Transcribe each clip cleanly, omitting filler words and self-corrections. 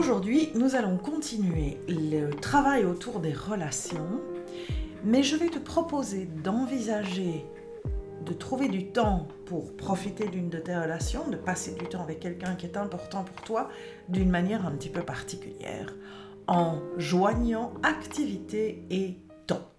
Aujourd'hui, nous allons continuer le travail autour des relations, mais je vais te proposer d'envisager de trouver du temps pour profiter d'une de tes relations, de passer du temps avec quelqu'un qui est important pour toi d'une manière un petit peu particulière, en joignant activité et temps.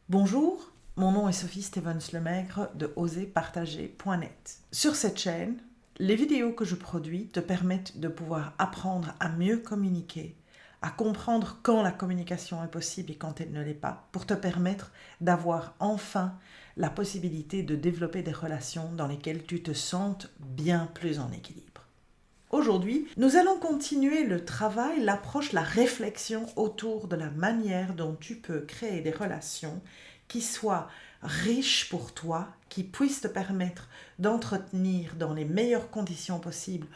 Bonjour, mon nom est Sophie Stevens-Lemaigre de oserpartager.net. Sur cette chaîne, les vidéos que je produis te permettent de pouvoir apprendre à mieux communiquer, à comprendre quand la communication est possible et quand elle ne l'est pas, pour te permettre d'avoir enfin la possibilité de développer des relations dans lesquelles tu te sentes bien plus en équilibre. Aujourd'hui, nous allons continuer le travail, l'approche, la réflexion autour de la manière dont tu peux créer des relations qui soient riches pour toi, qui puissent te permettre d'entretenir dans les meilleures conditions possibles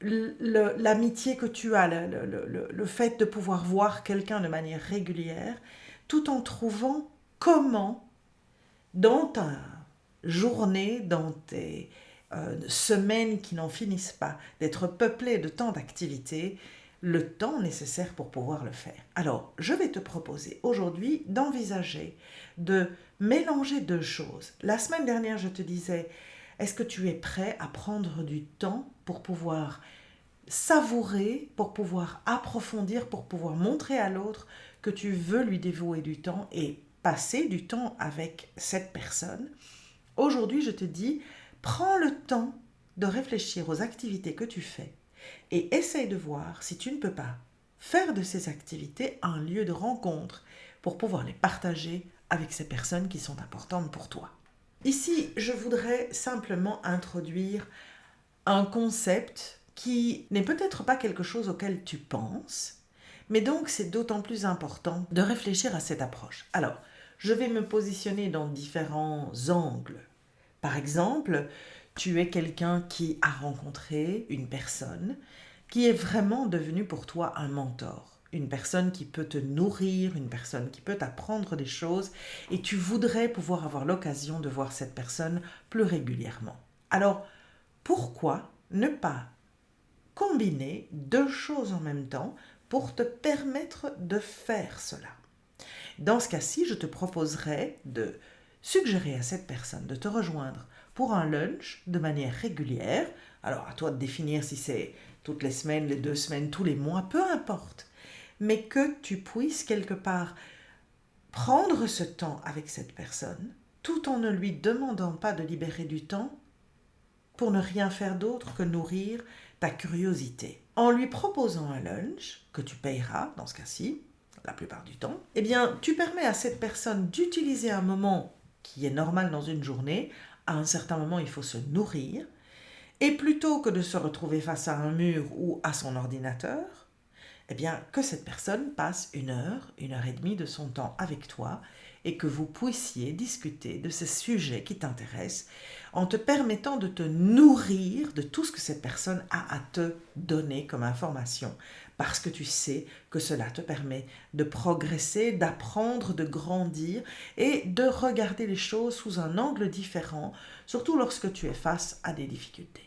l'amitié que tu as, le fait de pouvoir voir quelqu'un de manière régulière, tout en trouvant comment, dans ta journée, dans tes semaines qui n'en finissent pas, d'être peuplées de tant d'activités, le temps nécessaire pour pouvoir le faire. Alors, je vais te proposer aujourd'hui d'envisager de mélanger deux choses. La semaine dernière, je te disais, est-ce que tu es prêt à prendre du temps pour pouvoir savourer, pour pouvoir approfondir, pour pouvoir montrer à l'autre que tu veux lui dévouer du temps et passer du temps avec cette personne? Aujourd'hui, je te dis, prends le temps de réfléchir aux activités que tu fais et essaye de voir si tu ne peux pas faire de ces activités un lieu de rencontre pour pouvoir les partager avec ces personnes qui sont importantes pour toi. Ici, je voudrais simplement introduire un concept qui n'est peut-être pas quelque chose auquel tu penses, mais donc c'est d'autant plus important de réfléchir à cette approche. Alors, je vais me positionner dans différents angles. Par exemple, tu es quelqu'un qui a rencontré une personne qui est vraiment devenue pour toi un mentor, une personne qui peut te nourrir, une personne qui peut t'apprendre des choses, et tu voudrais pouvoir avoir l'occasion de voir cette personne plus régulièrement. Alors, pourquoi ne pas combiner deux choses en même temps pour te permettre de faire cela? Dans ce cas-ci, je te proposerai de suggérer à cette personne de te rejoindre pour un lunch de manière régulière. Alors, à toi de définir si c'est toutes les semaines, les 2 semaines, tous les mois, peu importe. Mais que tu puisses quelque part prendre ce temps avec cette personne tout en ne lui demandant pas de libérer du temps pour ne rien faire d'autre que nourrir ta curiosité. En lui proposant un lunch, que tu payeras dans ce cas-ci, la plupart du temps, eh bien, tu permets à cette personne d'utiliser un moment qui est normal dans une journée. À un certain moment, il faut se nourrir. Et plutôt que de se retrouver face à un mur ou à son ordinateur, eh bien, que cette personne passe 1 heure, 1 heure et demie de son temps avec toi et que vous puissiez discuter de ces sujets qui t'intéressent en te permettant de te nourrir de tout ce que cette personne a à te donner comme information, parce que tu sais que cela te permet de progresser, d'apprendre, de grandir et de regarder les choses sous un angle différent, surtout lorsque tu es face à des difficultés.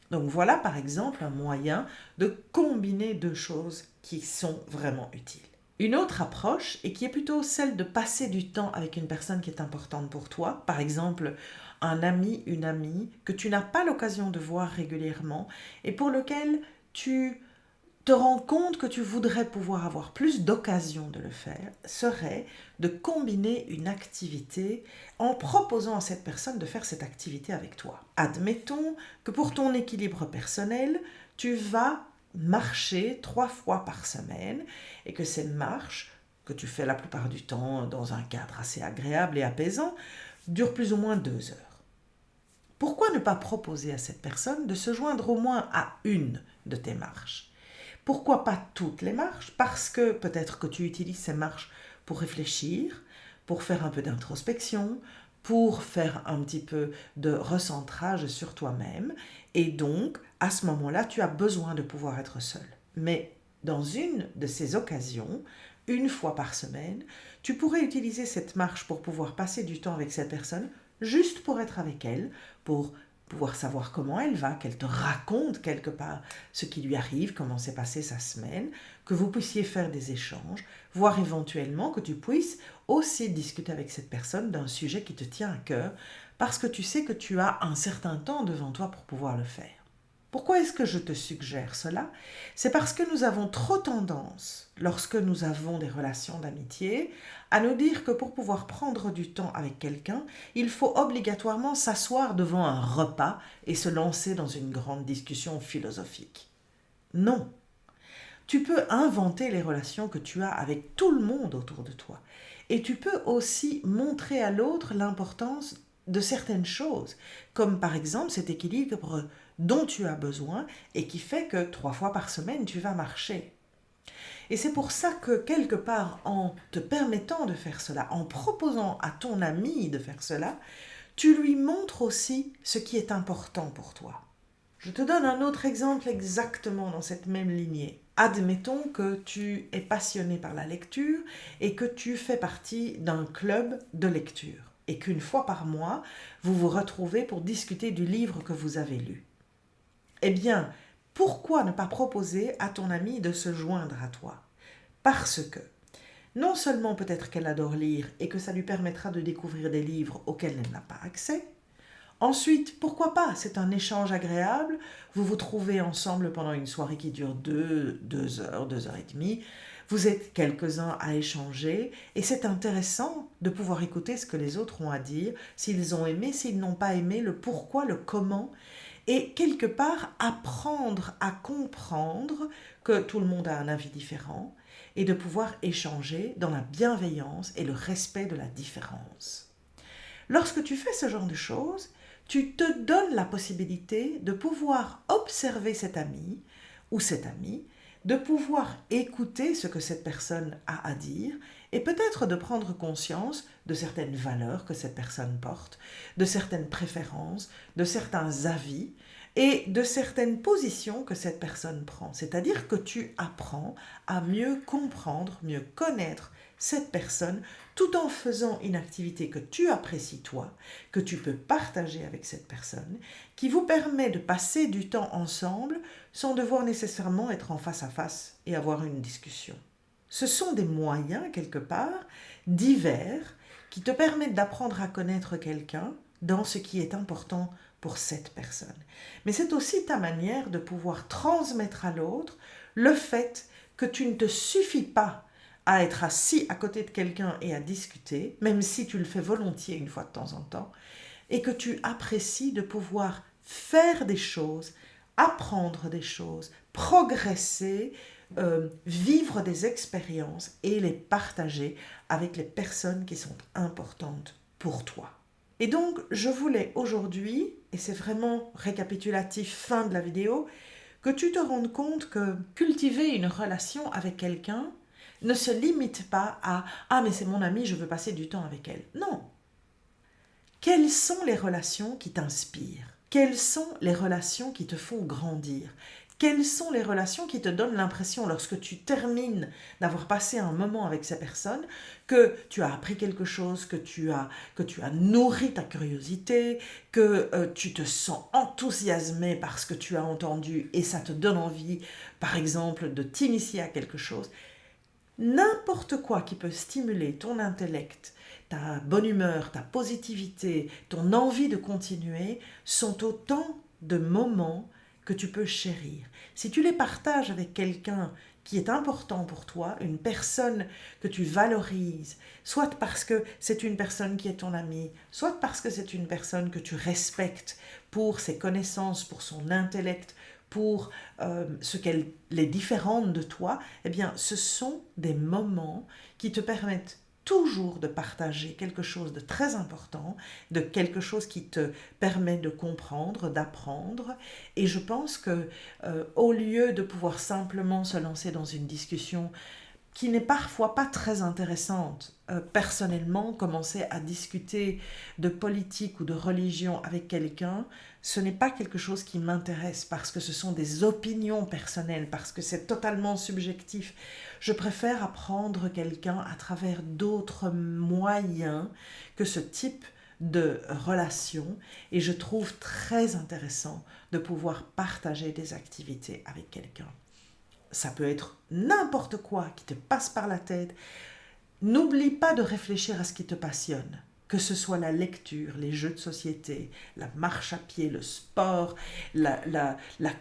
Donc voilà par exemple un moyen de combiner deux choses qui sont vraiment utiles. Une autre approche, et qui est plutôt celle de passer du temps avec une personne qui est importante pour toi, par exemple un ami, une amie que tu n'as pas l'occasion de voir régulièrement et pour lequel tu te rends compte que tu voudrais pouvoir avoir plus d'occasion de le faire, serait de combiner une activité en proposant à cette personne de faire cette activité avec toi. Admettons que pour ton équilibre personnel, tu vas marcher 3 fois par semaine et que cette marche, que tu fais la plupart du temps dans un cadre assez agréable et apaisant, dure plus ou moins 2 heures. Pourquoi ne pas proposer à cette personne de se joindre au moins à une de tes marches? Pourquoi pas toutes les marches? Parce que peut-être que tu utilises ces marches pour réfléchir, pour faire un peu d'introspection, pour faire un petit peu de recentrage sur toi-même. Et donc, à ce moment-là, tu as besoin de pouvoir être seul. Mais dans une de ces occasions, 1 fois par semaine, tu pourrais utiliser cette marche pour pouvoir passer du temps avec cette personne, juste pour être avec elle, pour pouvoir savoir comment elle va, qu'elle te raconte quelque part ce qui lui arrive, comment s'est passée sa semaine, que vous puissiez faire des échanges, voire éventuellement que tu puisses aussi discuter avec cette personne d'un sujet qui te tient à cœur, parce que tu sais que tu as un certain temps devant toi pour pouvoir le faire. Pourquoi est-ce que je te suggère cela? C'est parce que nous avons trop tendance, lorsque nous avons des relations d'amitié, à nous dire que pour pouvoir prendre du temps avec quelqu'un, il faut obligatoirement s'asseoir devant un repas et se lancer dans une grande discussion philosophique. Non. Tu peux inventer les relations que tu as avec tout le monde autour de toi. Et tu peux aussi montrer à l'autre l'importance de certaines choses, comme par exemple cet équilibre dont tu as besoin et qui fait que 3 fois par semaine, tu vas marcher. Et c'est pour ça que quelque part, en te permettant de faire cela, en proposant à ton ami de faire cela, tu lui montres aussi ce qui est important pour toi. Je te donne un autre exemple exactement dans cette même lignée. Admettons que tu es passionné par la lecture et que tu fais partie d'un club de lecture et qu'une fois par mois, vous vous retrouvez pour discuter du livre que vous avez lu. Eh bien, pourquoi ne pas proposer à ton amie de se joindre à toi? Parce que non seulement peut-être qu'elle adore lire et que ça lui permettra de découvrir des livres auxquels elle n'a pas accès. Ensuite, pourquoi pas? C'est un échange agréable. Vous vous trouvez ensemble pendant une soirée qui dure 2 heures, 2 heures et demie. Vous êtes quelques-uns à échanger et c'est intéressant de pouvoir écouter ce que les autres ont à dire, s'ils ont aimé, s'ils n'ont pas aimé, le pourquoi, le comment. Et quelque part, apprendre à comprendre que tout le monde a un avis différent et de pouvoir échanger dans la bienveillance et le respect de la différence. Lorsque tu fais ce genre de choses, tu te donnes la possibilité de pouvoir observer cet ami ou cette amie, de pouvoir écouter ce que cette personne a à dire et peut-être de prendre conscience de certaines valeurs que cette personne porte, de certaines préférences, de certains avis et de certaines positions que cette personne prend. C'est-à-dire que tu apprends à mieux comprendre, mieux connaître cette personne tout en faisant une activité que tu apprécies toi, que tu peux partager avec cette personne, qui vous permet de passer du temps ensemble sans devoir nécessairement être en face à face et avoir une discussion. Ce sont des moyens, quelque part, divers, qui te permettent d'apprendre à connaître quelqu'un dans ce qui est important pour cette personne. Mais c'est aussi ta manière de pouvoir transmettre à l'autre le fait que tu ne te suffis pas à être assis à côté de quelqu'un et à discuter, même si tu le fais volontiers une fois de temps en temps, et que tu apprécies de pouvoir faire des choses, apprendre des choses, progresser, vivre des expériences et les partager avec les personnes qui sont importantes pour toi. Et donc, je voulais aujourd'hui, et c'est vraiment récapitulatif, fin de la vidéo, que tu te rendes compte que cultiver une relation avec quelqu'un ne se limite pas à « Ah, mais c'est mon amie, je veux passer du temps avec elle ». Non. Quelles sont les relations qui t'inspirent? Quelles sont les relations qui te font grandir? Quelles sont les relations qui te donnent l'impression, lorsque tu termines d'avoir passé un moment avec ces personnes, que tu as appris quelque chose, que tu as nourri ta curiosité, que tu te sens enthousiasmé par ce que tu as entendu et ça te donne envie, par exemple, de t'initier à quelque chose? N'importe quoi qui peut stimuler ton intellect, ta bonne humeur, ta positivité, ton envie de continuer, sont autant de moments que tu peux chérir. Si tu les partages avec quelqu'un qui est important pour toi, une personne que tu valorises, soit parce que c'est une personne qui est ton amie, soit parce que c'est une personne que tu respectes pour ses connaissances, pour son intellect, pour ce qu'elle est différente de toi, eh bien, ce sont des moments qui te permettent toujours de partager quelque chose de très important, de quelque chose qui te permet de comprendre, d'apprendre. Et je pense que au lieu de pouvoir simplement se lancer dans une discussion qui n'est parfois pas très intéressante. Personnellement, commencer à discuter de politique ou de religion avec quelqu'un, ce n'est pas quelque chose qui m'intéresse parce que ce sont des opinions personnelles, parce que c'est totalement subjectif. Je préfère apprendre quelqu'un à travers d'autres moyens que ce type de relation et je trouve très intéressant de pouvoir partager des activités avec quelqu'un. Ça peut être n'importe quoi qui te passe par la tête. N'oublie pas de réfléchir à ce qui te passionne, que ce soit la lecture, les jeux de société, la marche à pied, le sport, la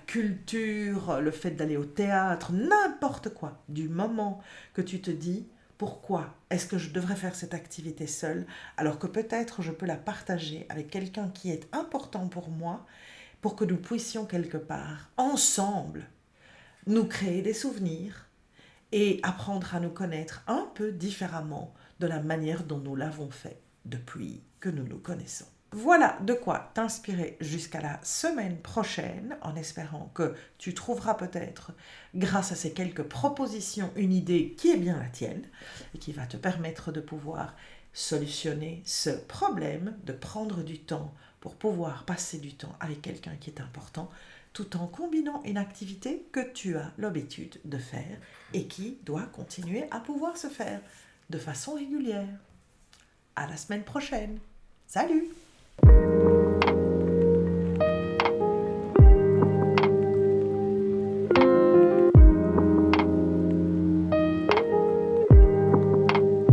culture, le fait d'aller au théâtre, n'importe quoi. Du moment que tu te dis, pourquoi est-ce que je devrais faire cette activité seule alors que peut-être je peux la partager avec quelqu'un qui est important pour moi pour que nous puissions quelque part, ensemble, nous créer des souvenirs et apprendre à nous connaître un peu différemment de la manière dont nous l'avons fait depuis que nous nous connaissons. Voilà de quoi t'inspirer jusqu'à la semaine prochaine, en espérant que tu trouveras peut-être, grâce à ces quelques propositions, une idée qui est bien la tienne et qui va te permettre de pouvoir solutionner ce problème, de prendre du temps pour pouvoir passer du temps avec quelqu'un qui est important, tout en combinant une activité que tu as l'habitude de faire et qui doit continuer à pouvoir se faire de façon régulière. À la semaine prochaine. Salut!